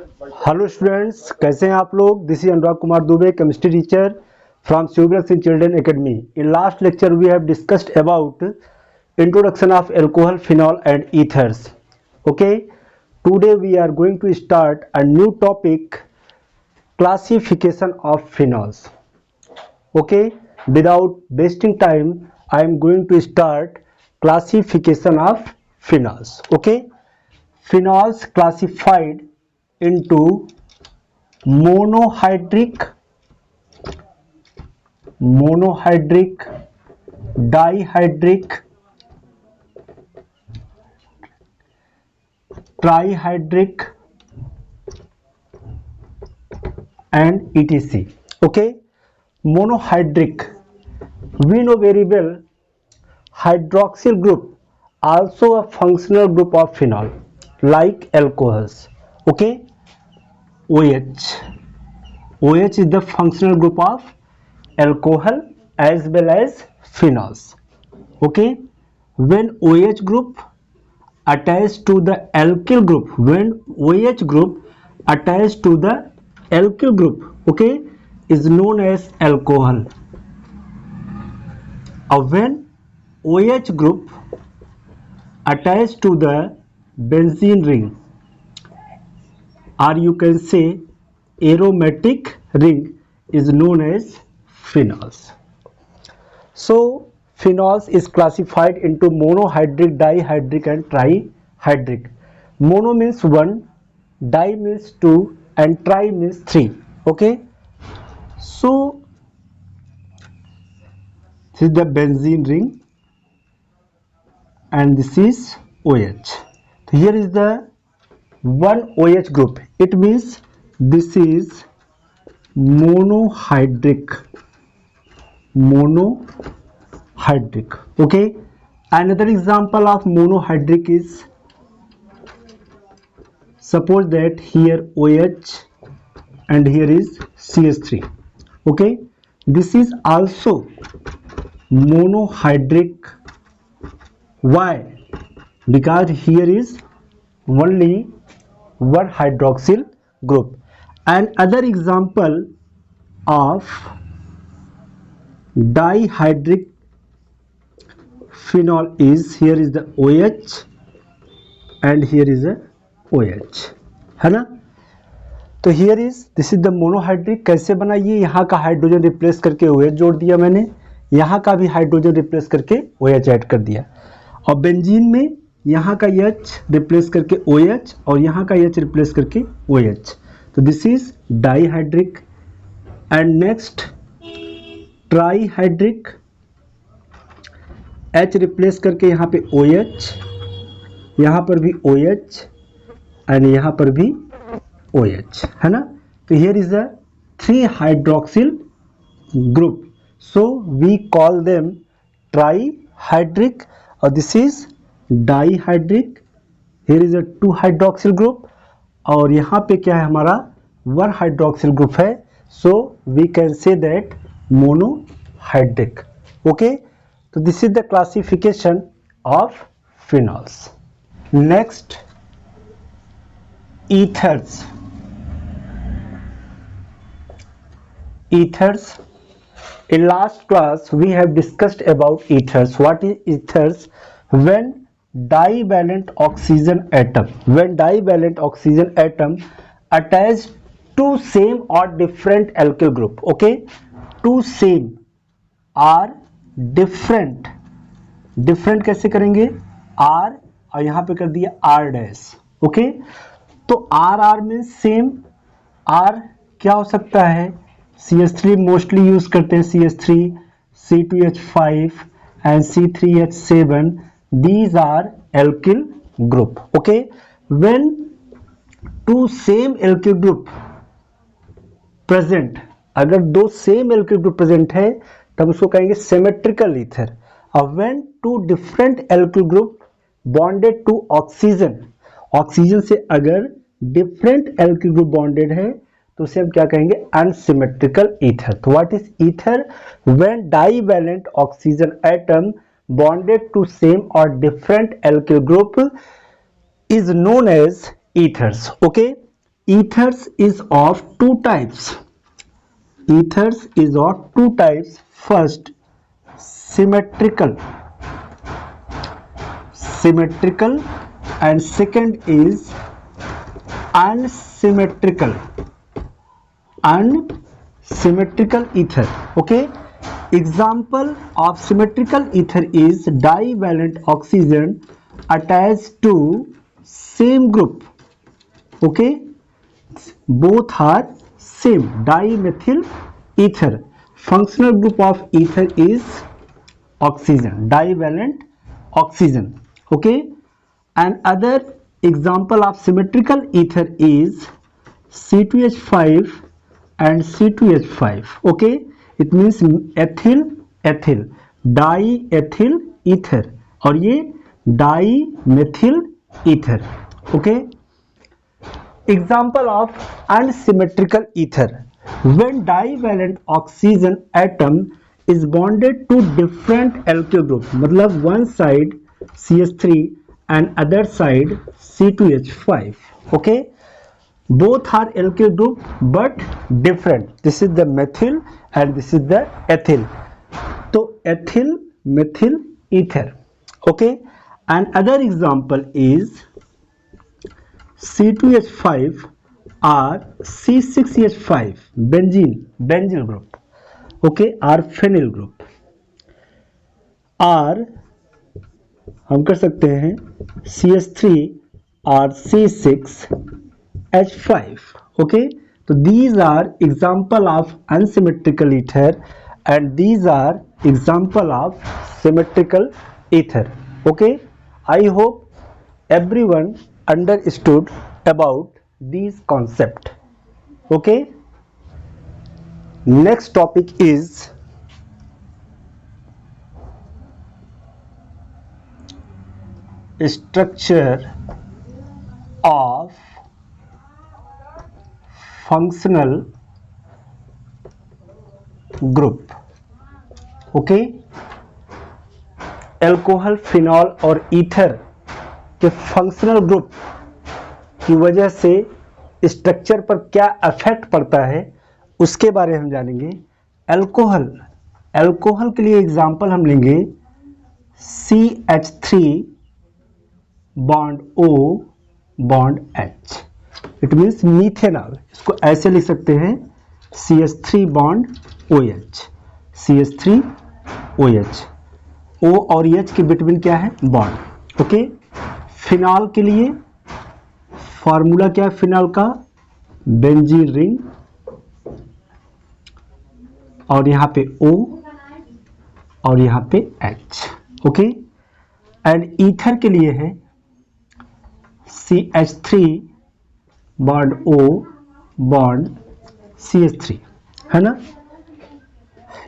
Hello students, कैसे हैं आप लोग। This is Anurag Kumar Dubey, chemistry teacher from शिवरस in children academy. In last lecture we have discussed about introduction of alcohol, phenol and ethers. Okay, today we are going to start a new topic, classification of phenols. Okay, without wasting time I am going to start classification of phenols. Okay, phenols classified into monohydric, dihydric, trihydric and etc. Okay, monohydric, we know very well hydroxyl group also a functional group of phenol like alcohols. Okay, OH is the functional group of alcohol as well as phenols. Okay, when OH group attached to the alkyl group, attached to the alkyl group, okay, is known as alcohol. When OH group attached to the benzene ring, or you can say aromatic ring, is known as phenols. So phenols is classified into monohydric, dihydric and trihydric. Mono means 1, di means 2 and tri means 3. Okay, so this is the benzene ring and this is OH. So here is the one OH group, it means this is monohydric. Okay, another example of monohydric is, suppose that here OH and here is CH3. Okay, this is also monohydric. Why? Because here is only one hydroxyl group. And other example of dihydric phenol is, here is the OH and here is a OH, है ना। तो here is, this is the monohydric. कैसे बनाइए, यहाँ का hydrogen replace करके OH जोड़ दिया मैंने, यहाँ का भी हाइड्रोजन रिप्लेस करके OH ऐड कर दिया, और बेंजीन में यहाँ का H रिप्लेस करके OH और यहाँ का H रिप्लेस करके OH. तो this is dihydric. And next trihydric, H replace करके यहाँ पे OH, यहाँ पर भी OH एंड यहाँ पर भी OH, है ना। तो here is a 3 hydroxyl group, so we call them trihydric. और this is dihydric. Here is a 2 hydroxyl group और यहाँ पे क्या है हमारा 1 हाइड्रोक्सिल ग्रुप है, so we can say that monohydric. Okay, तो this is the classification of phenols. Next, ethers. In last class we have discussed about ethers. What is ethers? When divalent oxygen atom attached to same or different alkyl group. Okay, to same or different कैसे करेंगे, R और यहाँ पे कर दिया R dash. Okay, तो R में same. R क्या हो सकता है, CH3 मोस्टली यूज करते हैं, CH3, C2H5 and C3H7. These are alkyl group. Okay, when two same alkyl group present, अगर दो सेम alkyl group present है तब उसको कहेंगे symmetrical ether. और when two different alkyl group bonded to oxygen, oxygen से अगर different alkyl group bonded है तो उसे हम क्या कहेंगे, unsymmetrical ether. तो what is ether? When divalent oxygen atom bonded to same or different alkyl group is known as ethers. Okay, ethers is of two types. Ethers is of two types. First, symmetrical, and second is unsymmetrical ether. Okay, example of symmetrical ether is divalent oxygen attached to same group. Okay, both are same, dimethyl ether. Functional group of ether is oxygen, divalent oxygen. Okay, and other example of symmetrical ether is C2H5 and C2H5. Okay, it means ethyl diethyl ether और ये dimethyl ether. Okay, example of unsymmetrical ether, when divalent oxygen atom is bonded to different alkyl group, मतलब one side CH3 and other side C2H5. Okay, both are alkyl group but different. This is the methyl and this is the ethyl. So ethyl methyl ether. Okay, and other example is C2H5 or C6H5 benzyl group. Okay, or phenyl group, और हम कर सकते हैं CH3 or C6H5. Okay, so these are example of unsymmetrical ether and these are example of symmetrical ether. Okay, I hope everyone understood about these concept. Okay, next topic is structure of functional group. Okay, alcohol, phenol और ether के functional group की वजह से structure पर क्या effect पड़ता है उसके बारे में हम जानेंगे। अल्कोहल के लिए एग्जांपल हम लेंगे CH3 bond O bond H, it means methanol. इसको ऐसे लिख सकते हैं CH3 bond OH, CH3 OH, O और H के बिटवीन क्या है, बॉन्ड। ओके, फिनॉल के लिए फॉर्मूला क्या है फिनॉल का, बेंजीन रिंग और यहाँ पे O और यहाँ पे H। ओके, एंड ईथर के लिए है CH3 bond O bond CH3, है ना।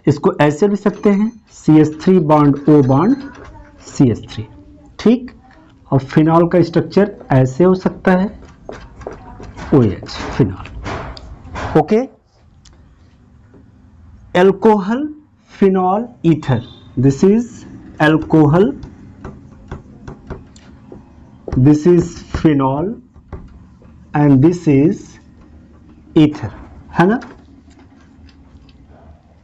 इसको ऐसे लिख सकते हैं CH3 bond O bond CH3, ठीक। और फिनॉल का स्ट्रक्चर ऐसे हो सकता है OH, phenol. Okay, alcohol, phenol, ether, this is alcohol, this is phenol and this is ether, है ना।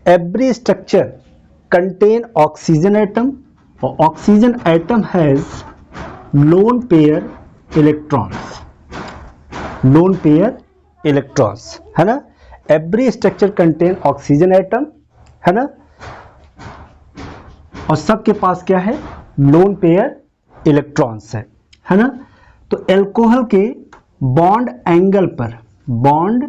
Every structure contain oxygen atom और oxygen atom has lone pair electrons, lone pair electrons, है ना। Every structure contain oxygen atom, है ना, और सबके पास क्या है, लोन पेयर इलेक्ट्रॉन्स है ना। तो अल्कोहल के बॉन्ड एंगल पर, bond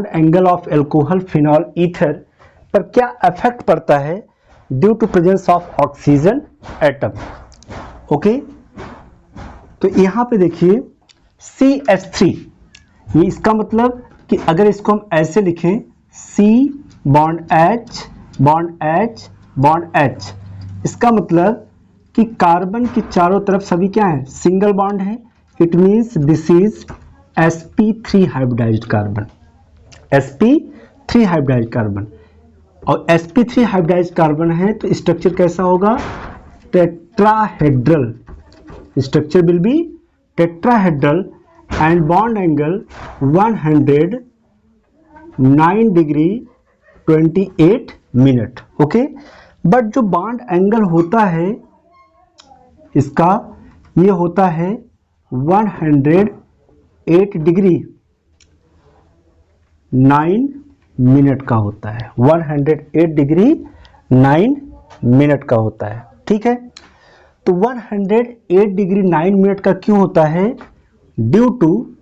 angle of alcohol, phenol, ether पर क्या इफेक्ट पड़ता है due to presence of oxygen atom. Okay, तो यहां पे देखिए CH3, ये इसका मतलब कि अगर इसको हम ऐसे लिखें C bond H bond H bond H, इसका मतलब कि कार्बन की चारों तरफ सभी क्या है, सिंगल बॉन्ड है। It means this is sp3 hybridised carbon, sp3 hybridised carbon, और sp3 हाइब्रिडाइज्ड कार्बन है तो स्ट्रक्चर कैसा होगा, tetrahedral, structure will be tetrahedral and bond angle 109 degree 28 minute. Okay, but जो बॉन्ड एंगल होता है इसका, ये होता है 108 डिग्री 9 मिनट का होता है, 108 डिग्री 9 मिनट का होता है। ठीक है, तो 108 डिग्री 9 मिनट का क्यों होता है? Due to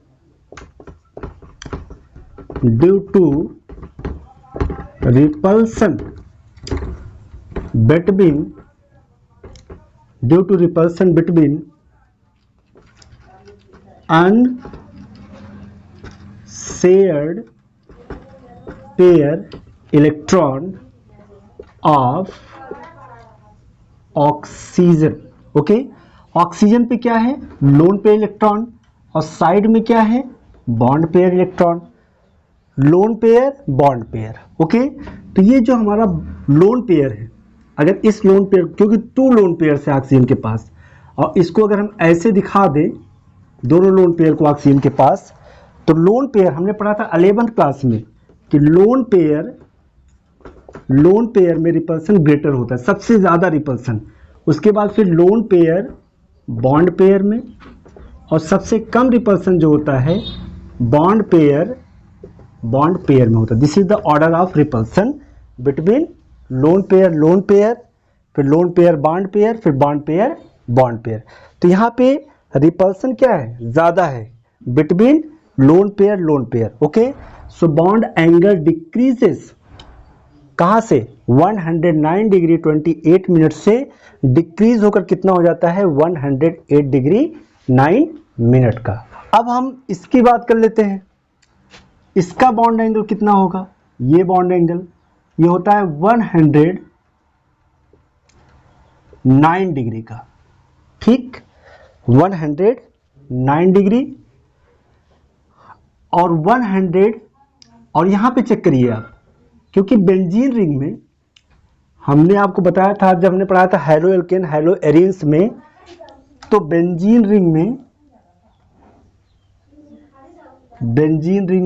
repulsion between unshared pair electron of oxygen. Okay, oxygen पे क्या है? लोन पेयर इलेक्ट्रॉन, और साइड में क्या है? Bond pair electron. Lone pair, bond pair. Okay, तो ये जो हमारा लोन पेयर है, अगर इस लोन पेयर, क्योंकि 2 लोन पेयर है ऑक्सीजन के पास, और इसको अगर हम ऐसे दिखा दें, दोनों लोन पेयर को ऑक्सीजन के पास, तो लोन पेयर हमने पढ़ा था 11th क्लास में कि लोन पेयर में रिपल्सन ग्रेटर होता है, सबसे ज्यादा रिपल्सन। उसके बाद फिर लोन पेयर बॉन्ड पेयर में, और सबसे कम रिपल्सन जो होता है बॉन्ड पेयर में होता है। This is the order of repulsion between lone pair, फिर लोन पेयर बॉन्ड पेयर, फिर बॉन्ड पेयर। तो यहाँ पे रिपल्सन क्या है? ज्यादा है between lone pair. Okay, so bond angle decreases कहां से? 109 डिग्री 28 मिनट से डिक्रीज होकर कितना हो जाता है? 108 डिग्री 9 मिनट का। अब हम इसकी बात कर लेते हैं, इसका बॉन्ड एंगल कितना होगा? ये बॉन्ड एंगल ये होता है 109 डिग्री का। ठीक, 109 डिग्री और 100, और यहां पे चेक करिए आप, क्योंकि बेंजीन रिंग में हमने आपको बताया था, जब हमने पढ़ाया था हेलो एल्केन हेलो एरिन्स में, तो बेंजीन रिंग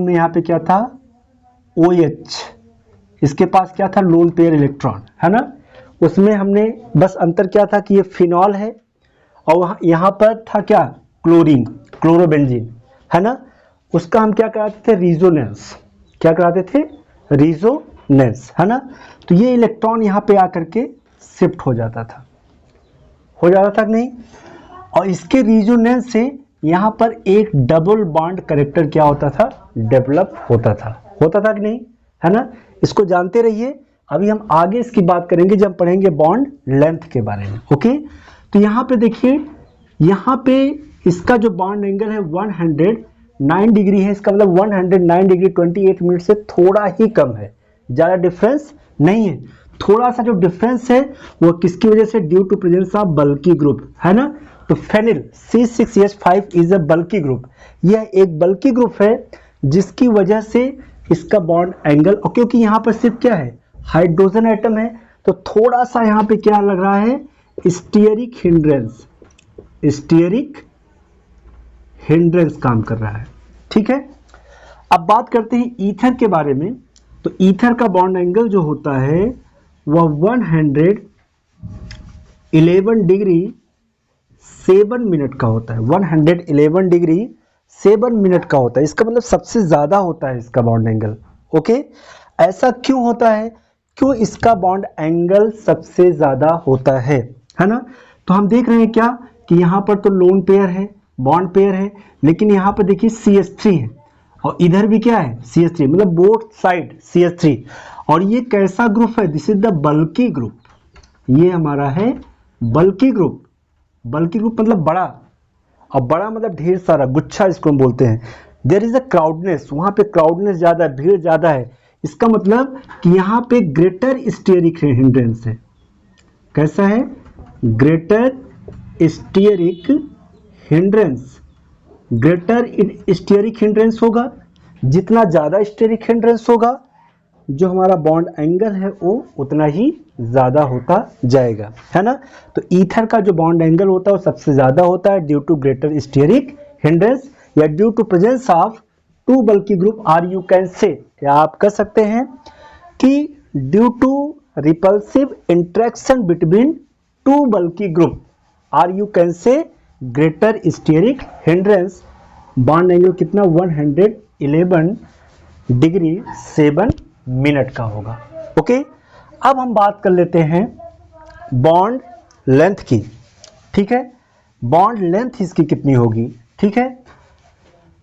में यहां पे क्या था? OH, इसके पास क्या था? लोन पेयर इलेक्ट्रॉन, है ना। उसमें हमने बस अंतर क्या था कि ये फिनॉल है, और यहां पर था क्या? क्लोरोबेंजीन, है ना। उसका हम क्या कराते थे? रिजोनेंस, है ना। तो ये इलेक्ट्रॉन यहाँ पे आकर के शिफ्ट हो जाता था कि नहीं, और इसके रिजोनेंस से यहाँ पर एक डबल बॉन्ड कैरेक्टर क्या होता था? डेवलप होता था कि नहीं, है ना। इसको जानते रहिए, अभी हम आगे इसकी बात करेंगे जब पढ़ेंगे बॉन्ड लेंथ के बारे में। ओके, तो यहाँ पे देखिए, यहाँ पे इसका जो बॉन्ड एंगल है 109 डिग्री है, इसका मतलब 109 डिग्री 28 मिनट से थोड़ा ही कम है, ज्यादा डिफरेंस नहीं है। थोड़ा सा जो डिफरेंस है वो किसकी वजह से? Due to presence of bulky group, है ना। तो phenyl C6H5 is a bulky group, यह एक बल्की ग्रुप है जिसकी वजह से इसका बॉन्ड एंगल, और क्योंकि यहाँ पर सिर्फ क्या है? हाइड्रोजन एटम है, तो थोड़ा सा यहाँ पे क्या लग रहा है? स्टीयरिक हिंड्रेंस काम कर रहा है। ठीक है, अब बात करते हैं ईथर के बारे में। तो ईथर का बॉन्ड एंगल जो होता है वह 111 डिग्री 7 मिनट का होता है, 111 डिग्री 7 मिनट का होता है। इसका मतलब सबसे ज्यादा होता है इसका बॉन्ड एंगल। ओके, ऐसा क्यों होता है? क्यों इसका बॉन्ड एंगल सबसे ज्यादा होता है ना। तो हम देख रहे हैं क्या कि यहाँ पर तो लोन पेयर है, बॉन्ड पेयर है, लेकिन यहाँ पर देखिए CH3 है, और इधर भी क्या है? CH3, मतलब बोथ साइड CH3। और ये कैसा ग्रुप है? This is the bulky group, ये हमारा है बल्की ग्रुप। बल्की ग्रुप मतलब बड़ा, और बड़ा मतलब ढेर सारा, गुच्छा इसको हम बोलते हैं। देयर इज अ क्राउडनेस, वहां पे क्राउडनेस ज्यादा है, भीड़ ज्यादा है। इसका मतलब कि यहाँ पे ग्रेटर स्टीयरिक हिंड्रेंस है। कैसा है? Greater steric hindrance. Greater steric hindrance होगा, जितना ज्यादा स्टीयरिक हिंड्रेंस होगा जो हमारा बॉन्ड एंगल है वो उतना ही ज़्यादा होता जाएगा, है ना। तो ईथर का जो बॉन्ड एंगल होता है वो सबसे ज़्यादा होता है due to greater steric hindrance या due to presence of two bulky group, or you can say, या आप कह सकते हैं कि due to repulsive interaction between two bulky group, or you can say greater steric hindrance. Bond angle कितना 111 degree 7 minute का होगा। ओके, अब हम बात कर लेते हैं बॉन्ड लेंथ की। ठीक है, बॉन्ड लेंथ इसकी कितनी होगी। ठीक है,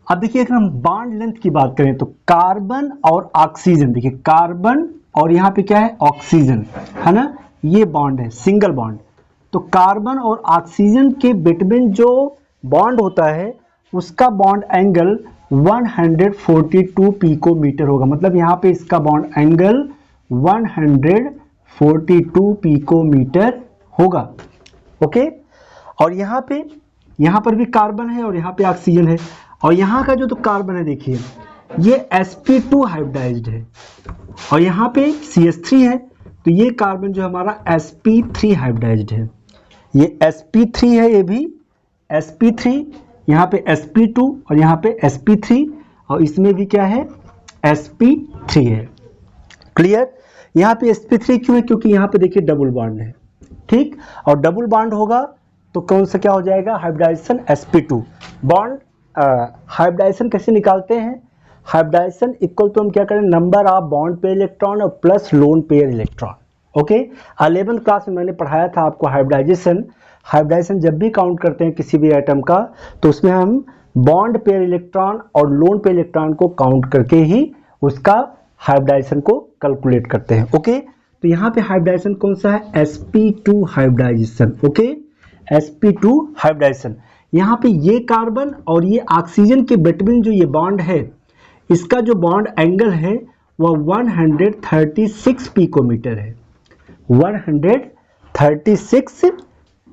अब देखिए अगर हम बॉन्ड लेंथ की बात करें तो कार्बन और ऑक्सीजन, देखिए कार्बन और यहाँ पे क्या है ऑक्सीजन, है ना, ये बॉन्ड है सिंगल बॉन्ड। तो कार्बन और ऑक्सीजन के बिटवीन जो बॉन्ड होता है उसका बॉन्ड एंगल 142 पिकोमीटर होगा। मतलब यहाँ पे इसका बॉन्ड एंगल 142 पिकोमीटर होगा। ओके, और यहाँ पर भी कार्बन है और यहाँ पे ऑक्सीजन है, और यहाँ का जो तो कार्बन है देखिए ये sp2 हाइब्रिडाइज्ड है और यहाँ पे CH3 है, तो ये कार्बन जो हमारा sp3 हाइब्रिडाइज्ड है। ये sp3 है, ये भी sp3, यहाँ पे sp2 और यहाँ पे sp3, और इसमें भी क्या है sp3 है। क्लियर, यहाँ पे sp3 क्यों है, क्योंकि यहाँ पे देखिए डबल बॉन्ड है। ठीक, और डबल बॉन्ड होगा तो कौन सा क्या हो जाएगा हाइब्रिडाइजेशन sp2 बॉन्ड। हाइब्रिडाइजेशन कैसे निकालते हैं, हाइब्रिडाइजेशन इक्वल तो हम क्या करें number of bond pair electron और plus lone pair electron. Okay, 11th class में मैंने पढ़ाया था आपको हाइब्रिडाइजेशन जब भी काउंट करते हैं किसी भी एटम का तो उसमें हम बॉन्ड पेयर इलेक्ट्रॉन और लोन पेयर इलेक्ट्रॉन को काउंट करके ही उसका हाइब्रिडाइजेशन को कैलकुलेट करते हैं। ओके, तो यहाँ पे हाइब्रिडाइजेशन कौन सा है sp2 hybridisation. Okay, sp2 hybridisation, यहाँ पे ये कार्बन और ये ऑक्सीजन के बिटवीन जो ये बॉन्ड है इसका जो बॉन्ड एंगल है वह 136 पिकोमीटर है, 136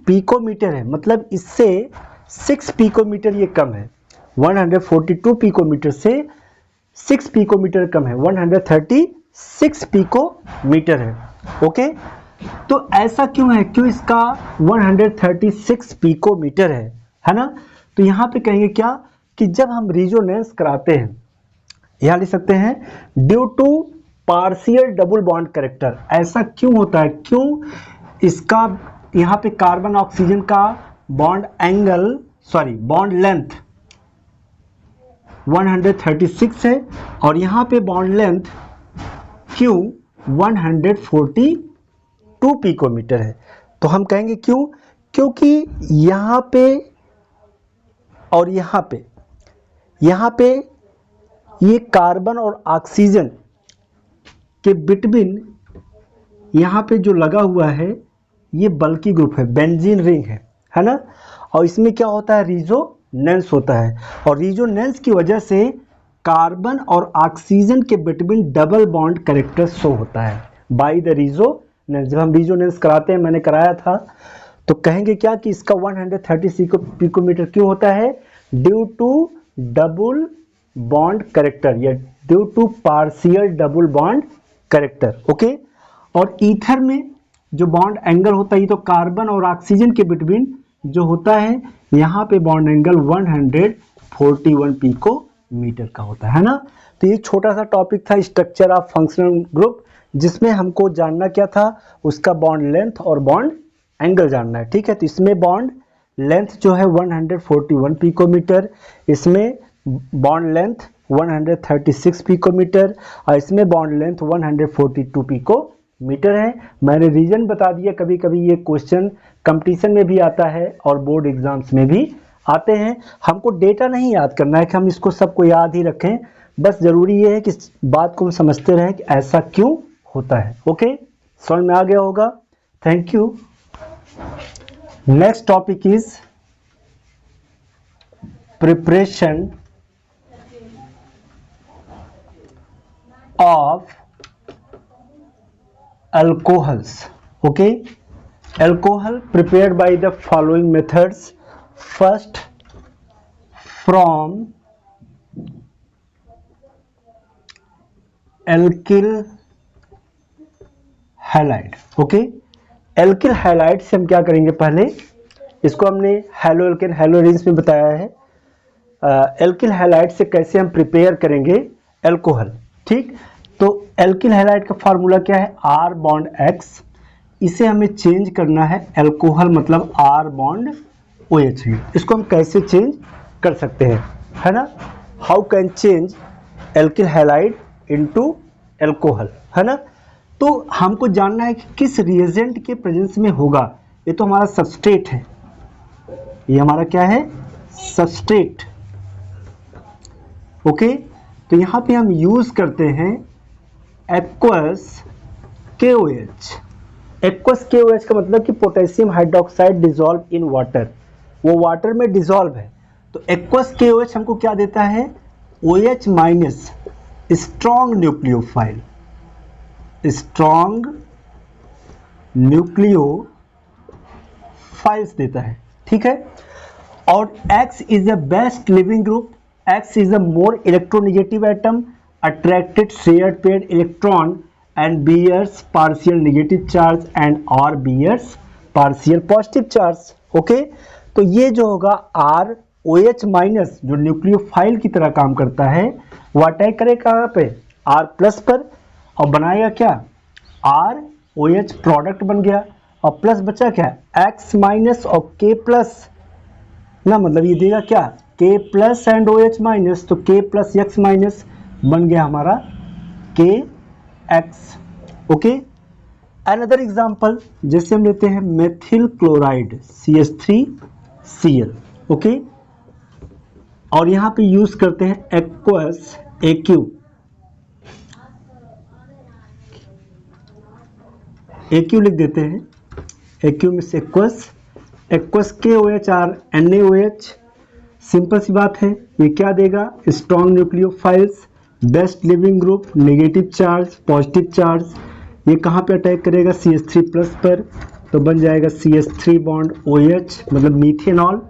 पिकोमीटर है। मतलब इससे 6 पिकोमीटर ये कम है, 142 पिकोमीटर से 6 पिकोमीटर कम है, 136 पिकोमीटर है। ओके, तो ऐसा क्यों है, क्यों इसका 136 पिकोमीटर है ना। तो यहाँ पे कहेंगे क्या कि जब हम रिजोनेंस कराते हैं, यहाँ लिख सकते हैं due to partial double bond character. ऐसा क्यों होता है, क्यों इसका यहाँ पे कार्बन ऑक्सीजन का बॉन्ड एंगल बॉन्ड लेंथ 136 है और यहाँ पे बॉन्ड लेंथ क्यों 142 पिकोमीटर है। तो हम कहेंगे क्यों, क्योंकि यहाँ पे और यहाँ पे ये कार्बन और ऑक्सीजन के बिटवीन यहाँ पे जो लगा हुआ है ये बल्की ग्रुप है, बेंजीन रिंग है ना। और इसमें क्या होता है रिजोनेंस होता है, और रिजोनेंस की वजह से कार्बन और ऑक्सीजन के between double bond character show होता है बाय द रिजोनेंस। जब हम रिजोनेंस कराते हैं, मैंने कराया था, तो कहेंगे क्या कि इसका 136 पिकोमीटर क्यों होता है, due to double bond character या due to partial double bond character. Okay, और ईथर में जो बॉन्ड एंगल होता है ये तो कार्बन और ऑक्सीजन के बिटवीन जो होता है यहाँ पे बॉन्ड एंगल 141 पिकोमीटर का होता है ना। तो ये छोटा सा टॉपिक था स्ट्रक्चर ऑफ फंक्शनल ग्रुप, जिसमें हमको जानना क्या था, उसका बॉन्ड लेंथ और बॉन्ड एंगल जानना है। ठीक है, तो इसमें बॉन्ड लेंथ जो है 141 पिकोमीटर, इसमें बॉन्ड लेंथ 136 पिकोमीटर और इसमें बॉन्ड लेंथ 142 पिकोमीटर है। मैंने रीजन बता दिया, कभी कभी ये क्वेश्चन कंपटीशन में भी आता है और बोर्ड एग्जाम्स में भी आते हैं। हमको डेटा नहीं याद करना है कि हम इसको सबको याद ही रखें, बस ज़रूरी ये है कि इस बात को हम समझते रहें कि ऐसा क्यों होता है। ओके, समझ में आ गया होगा। Thank you. Next topic is preparation of alcohols. Okay, alcohol prepared by the following methods. First, from alkyl halide. Okay, alkyl halide से हम क्या करेंगे, पहले इसको हमने हैलो एल्केन हैलो रेंज में बताया है। एल्किल हैलाइड से कैसे हम प्रिपेयर करेंगे एल्कोहल। ठीक, तो एल्किल हैलाइड का फार्मूला क्या है, R बॉन्ड X। इसे हमें चेंज करना है एल्कोहल मतलब R बॉन्ड OH में। इसको हम कैसे चेंज कर सकते हैं, है ना, how can change alkyl halide into alcohol, है ना। तो हमको जानना है कि किस रिएजेंट के प्रेजेंस में होगा। ये तो हमारा सबस्ट्रेट है, ये हमारा क्या है, सबस्ट्रेट। ओके, तो यहाँ पे हम यूज करते हैं एक्वस KOH। एक्वस KOH का मतलब कि potassium hydroxide dissolve in water, वो वाटर में डिसॉल्व है। तो एक्वस KOH हमको क्या देता है, OH minus strong nucleophile, strong nucleophiles देता है। ठीक है, और X is the best leaving group, X is a more electronegative atom, attracted shared paired electron and bears partial negative charge and R bears partial positive charge। Okay, तो ये जो होगा R OH minus जो nucleophile की तरह काम करता है, वो अटैक करेगा कहाँ पे, R प्लस पर, और बनाएगा क्या, R OH प्रोडक्ट बन गया, और प्लस बचा क्या, X माइनस और K प्लस ना, मतलब ये देगा क्या, K plus and OH minus, तो K प्लस X माइनस बन गया हमारा KX। ओके, अनदर एग्जांपल जैसे हम लेते हैं मेथिल क्लोराइड CH3Cl। ओके, और यहाँ पे यूज करते हैं एक्वस AQ, AQ लिख देते हैं, AQ में से एक्वस KOH और NaOH। सिंपल सी बात है, ये क्या देगा, strong nucleophiles, best leaving group, negative charge, positive charge. ये कहाँ पे अटैक करेगा, CH3 प्लस पर, तो बन जाएगा CH3 बॉन्ड OH मतलब मीथेनॉल,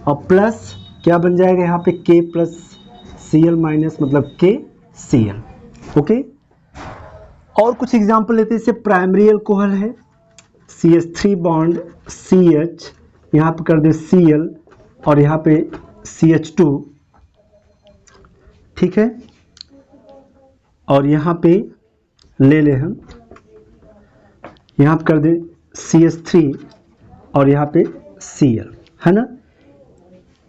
और प्लस क्या बन जाएगा यहाँ पे K प्लस Cl माइनस मतलब KCl। ओके, और कुछ एग्जाम्पल लेते हैं, जैसे प्राइमरी एल्कोहल है CH3 बॉन्ड CH, यहाँ पे कर दे Cl और यहाँ पे CH2। ठीक है, और यहाँ पे ले ले हम, यहाँ पे कर दे CH3 और यहाँ पे Cl, है ना।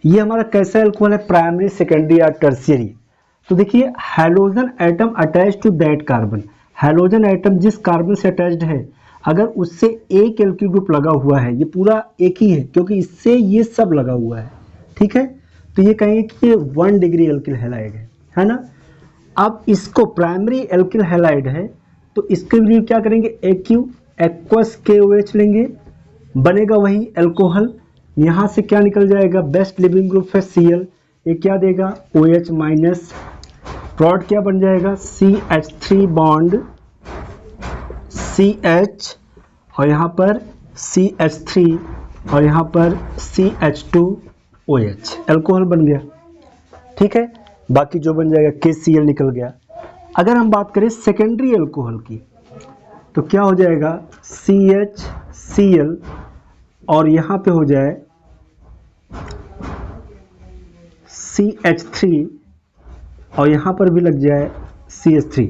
ये हमारा कैसा एल्कोहल है, प्राइमरी सेकेंडरी या टर्शियरी। तो देखिए halogen atom attach to that carbon, halogen atom जिस कार्बन से अटैच्ड है, अगर उससे एक एल्किल ग्रुप लगा हुआ है, ये पूरा एक ही है क्योंकि इससे ये सब लगा हुआ है। ठीक है, तो ये कहेंगे कि ये 1 डिग्री एल्किल हैलाइड है ना। अब इसको प्राइमरी एल्किल हैलाइड है, तो इसके लिए क्या करेंगे, AQ एक्वस KOH लेंगे, बनेगा वही एल्कोहल। यहाँ से क्या निकल जाएगा, बेस्ट लिविंग ग्रुप है Cl, ये क्या देगा OH माइनस, प्रोडक्ट क्या बन जाएगा CH3 बॉन्ड CH, और यहाँ पर CH3 और यहाँ पर CH2OH, एल्कोहल बन गया। ठीक है, बाकी जो बन जाएगा KCl निकल गया। अगर हम बात करें सेकेंडरी एल्कोहल की, तो क्या हो जाएगा CHCl और यहाँ पे हो जाए CH3 और यहाँ पर भी लग जाए CH3।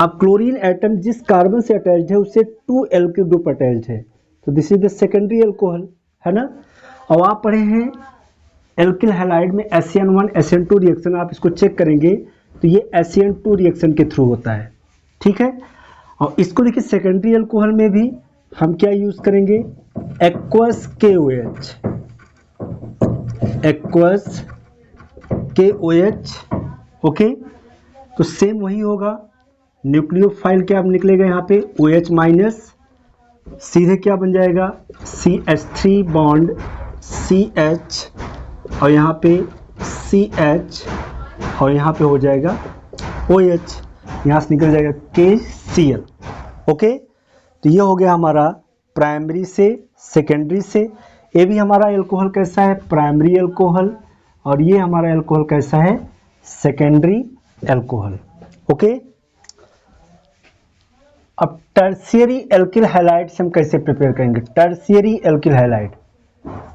अब क्लोरीन एटम जिस कार्बन से अटैच्ड है उससे 2 एल्किल ग्रुप अटैच्ड है, तो this is the secondary alcohol, है ना। और आप पढ़े हैं एल्किल हैलाइड में SN1 SN2 रिएक्शन, आप इसको चेक करेंगे तो ये SN2 रिएक्शन के थ्रू होता है। ठीक है, और इसको देखिए सेकेंडरी एल्कोहल में भी हम क्या यूज करेंगे, aqueous KOH, aqueous KOH। Okay, तो सेम वही होगा, न्यूक्लियोफाइल क्या निकलेगा यहाँ पे OH माइनस, सीधे क्या बन जाएगा CH3 बॉन्ड CH और यहाँ पे CH और यहाँ पे हो जाएगा OH, यहाँ से निकल जाएगा KCl। ओके, तो ये हो गया हमारा प्राइमरी से सेकेंडरी से। ये भी हमारा एल्कोहल कैसा है, प्राइमरी एल्कोहल, और ये हमारा एल्कोहल कैसा है, सेकेंडरी एल्कोहल। ओके, अब टर्शियरी एल्किल हैलाइड से हम कैसे प्रिपेयर करेंगे? Tertiary alkyl halide,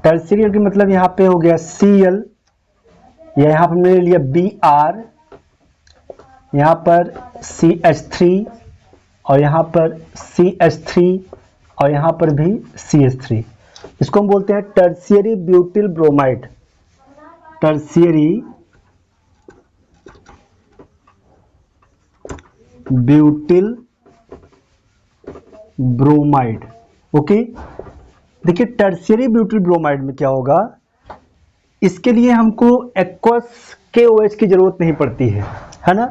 tertiary alkyl मतलब यहाँ पे हो गया Cl, या यहाँ पर मैंने लिया Br, यहाँ पर CH3 और यहाँ पर CH3 और यहाँ पर भी CH3। इसको हम बोलते हैं tertiary butyl bromide, tertiary butyl bromide. Okay, देखिए टर्शियरी ब्यूटिल ब्रोमाइड में क्या होगा, इसके लिए हमको एक्वस KOH की जरूरत नहीं पड़ती है ना?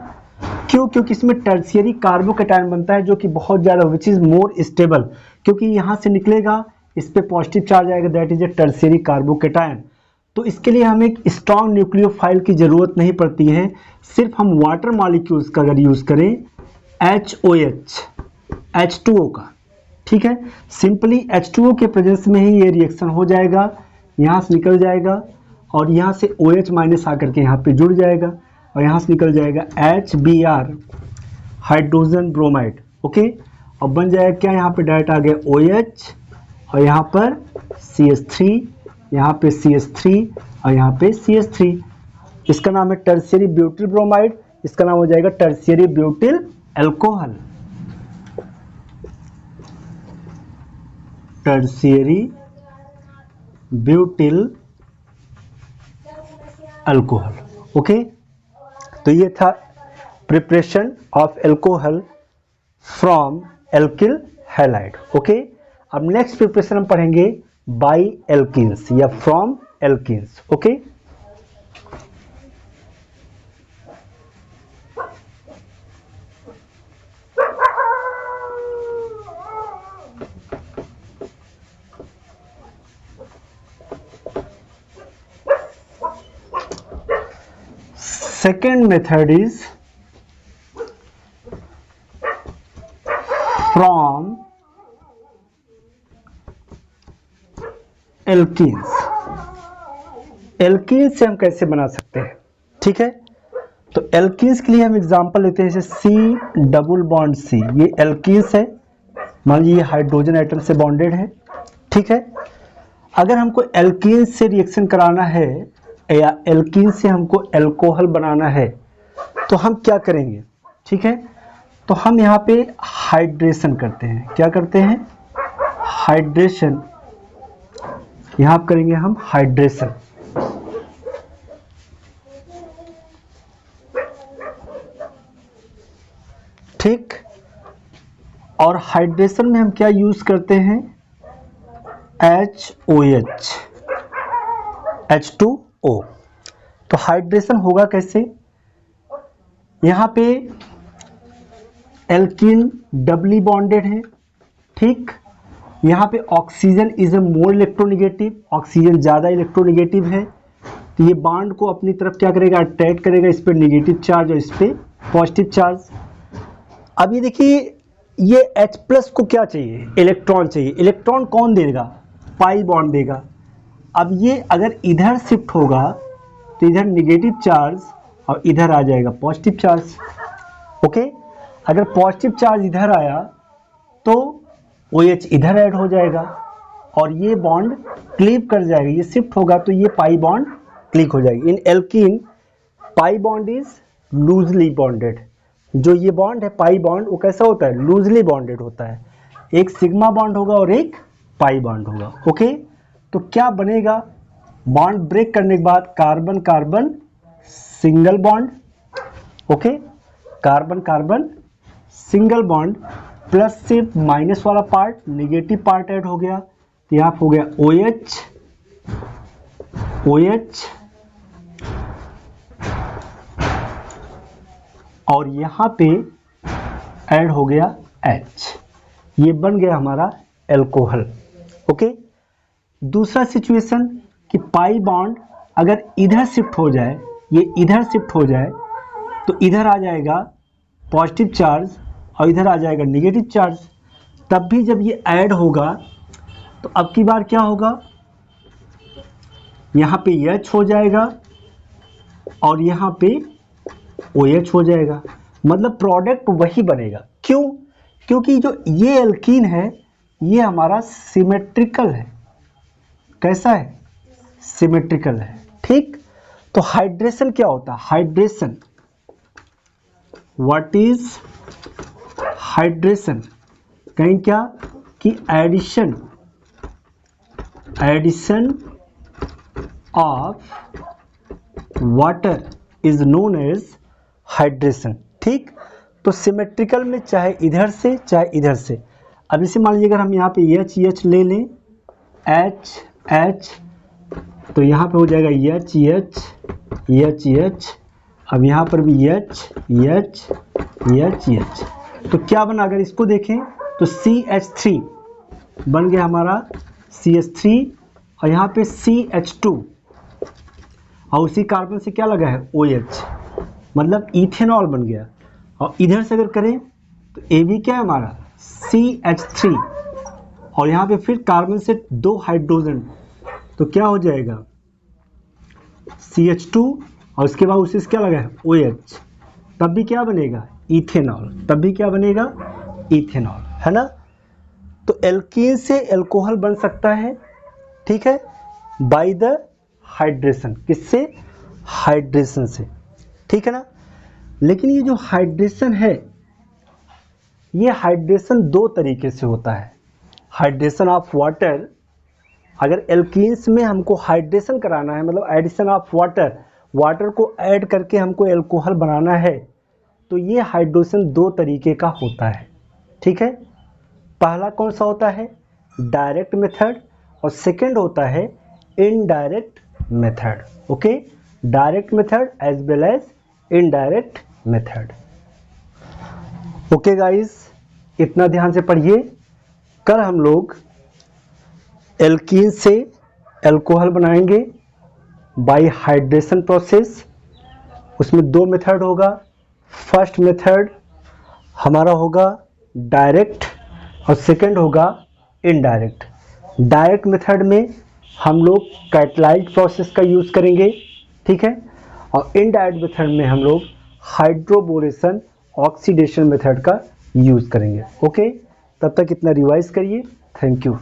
क्यों? क्योंकि इसमें टर्शियरी कार्बोकैटायन बनता है जो कि बहुत ज़्यादा, विच इज़ मोर स्टेबल, क्योंकि यहाँ से निकलेगा, इस पे पॉजिटिव चार्ज आएगा, that is a tertiary carbocation. तो इसके लिए हमें एक स्ट्रॉन्ग न्यूक्लियोफाइल की ज़रूरत नहीं पड़ती है, सिर्फ हम वाटर मॉलिक्यूल्स का अगर यूज़ करें HOH H2O का, ठीक है, सिंपली H2O के प्रेजेंस में ही ये रिएक्शन हो जाएगा, यहाँ से निकल जाएगा और यहाँ से OH माइनस आकर के यहाँ पे जुड़ जाएगा और यहाँ से निकल जाएगा HBr हाइड्रोजन ब्रोमाइड। ओके, और बन जाएगा क्या, यहाँ पे डायरेक्ट आ गया OH और यहाँ पर CH3, यहाँ पे CH3 और यहाँ पे CH3। इसका नाम है टर्शियरी ब्यूटिल ब्रोमाइड, इसका नाम हो जाएगा tertiary butyl alcohol, tertiary butyl alcohol. Okay, तो ये था preparation of alcohol from alkyl halide. Okay, अब नेक्स्ट प्रिपरेशन हम पढ़ेंगे बाई एल्किन्स या from alkenes. Okay, second method is from alkenes। Alkenes से हम कैसे बना सकते हैं? ठीक है, तो एल्कीन्स के लिए हम एग्जांपल लेते हैं, जैसे C डबल बॉन्ड C, ये एल्कीन्स है, मान लीजिए हाइड्रोजन एटम से बॉन्डेड है। ठीक है, अगर हमको एल्कीन्स से रिएक्शन कराना है या एल्कीन से हमको अल्कोहल बनाना है तो हम क्या करेंगे? ठीक है, तो हम यहाँ पे हाइड्रेशन करते हैं। क्या करते हैं? हाइड्रेशन, यहाँ करेंगे हम हाइड्रेशन। ठीक, और हाइड्रेशन में हम क्या यूज करते हैं? HOH H2O। तो हाइड्रेशन होगा कैसे? यहाँ पे एल्कीन डबली बॉन्डेड है, ठीक, यहाँ पे oxygen is a more electronegative, oxygen ज़्यादा इलेक्ट्रोनेगेटिव है, तो ये बॉन्ड को अपनी तरफ क्या करेगा? अट्रैक्ट करेगा, इस पर नेगेटिव चार्ज और इस पर पॉजिटिव चार्ज। अब ये देखिए, ये H+ को क्या चाहिए? इलेक्ट्रॉन चाहिए। इलेक्ट्रॉन कौन देगा? पाई बॉन्ड देगा। अब ये अगर इधर शिफ्ट होगा तो इधर नेगेटिव चार्ज और इधर आ जाएगा पॉजिटिव चार्ज। ओके, अगर पॉजिटिव चार्ज इधर आया तो OH इधर ऐड हो जाएगा और ये बॉन्ड क्लीव कर जाएगा, ये शिफ्ट होगा तो ये पाई बॉन्ड क्लिक हो जाएगी। In alkene pi bond is loosely bonded. जो ये बॉन्ड है पाई बॉन्ड, वो कैसा होता है? लूजली बॉन्डेड होता है। एक सिग्मा बॉन्ड होगा और एक पाई बॉन्ड होगा। ओके, तो क्या बनेगा? बॉन्ड ब्रेक करने के बाद carbon carbon single bond. Okay, carbon carbon single bond plus सिर्फ माइनस वाला पार्ट, नेगेटिव पार्ट ऐड हो गया, तो यहाँ हो गया OH OH और यहाँ पे ऐड हो गया H। ये बन गया हमारा अल्कोहल। ओके, दूसरा सिचुएशन कि पाई बॉन्ड अगर इधर शिफ्ट हो जाए, ये इधर शिफ्ट हो जाए तो इधर आ जाएगा पॉजिटिव चार्ज और इधर आ जाएगा नेगेटिव चार्ज। तब भी जब ये ऐड होगा तो अब की बार क्या होगा? यहाँ पे H हो जाएगा और यहाँ पे OH हो जाएगा, मतलब प्रोडक्ट वही बनेगा। क्यों? क्योंकि जो ये एल्कीन है ये हमारा सिमेट्रिकल है। कैसा है? सिमेट्रिकल है। ठीक, तो हाइड्रेशन क्या होता है? Hydration, what is hydration? कहें क्या कि addition of water is known as hydration. ठीक, तो सिमेट्रिकल में चाहे इधर से चाहे इधर से, अब इसे मान लीजिए अगर हम यहाँ पे एच ले लें, एच, तो यहाँ पे हो जाएगा एच, अब यहाँ पर भी एच, तो क्या बना? अगर इसको देखें तो CH3 बन गया हमारा CH3, और यहाँ पे CH2, और उसी कार्बन से क्या लगा है? OH, मतलब इथेनॉल बन गया। और इधर से अगर करें तो AB क्या है हमारा? CH3, और यहाँ पे फिर कार्बन से 2 हाइड्रोजन, तो क्या हो जाएगा? CH2, और उसके बाद उसी से क्या लगा है? OH, तब भी क्या बनेगा? इथेनॉल, तब भी क्या बनेगा? इथेनॉल, है ना। तो एल्कीन से एल्कोहल बन सकता है, ठीक है, बाय द हाइड्रेशन। किससे? हाइड्रेशन से, ठीक है ना। लेकिन ये जो हाइड्रेशन है, ये हाइड्रेशन 2 तरीके से होता है। हाइड्रेशन ऑफ वाटर, अगर एल्कीन्स में हमको हाइड्रेशन कराना है, मतलब एडिशन ऑफ वाटर को ऐड करके हमको एल्कोहल बनाना है, तो ये हाइड्रेशन 2 तरीके का होता है, ठीक है। पहला कौन सा होता है? डायरेक्ट मेथड, और सेकंड होता है indirect method. Okay, direct method as well as indirect method. Okay guys, इतना ध्यान से पढ़िए। कल हम लोग एल्कीन से एल्कोहल बनाएंगे बाय हाइड्रेशन प्रोसेस। उसमें 2 मेथड होगा। फर्स्ट मेथड हमारा होगा डायरेक्ट, और सेकंड होगा इनडायरेक्ट। डायरेक्ट मेथड में हम लोग कैटालाइज प्रोसेस का यूज़ करेंगे, ठीक है, और इनडायरेक्ट मेथड में हम लोग हाइड्रोबोरेशन ऑक्सीडेशन मेथड का यूज़ करेंगे। ओके, तब तक इतना रिवाइज करिए। Thank you.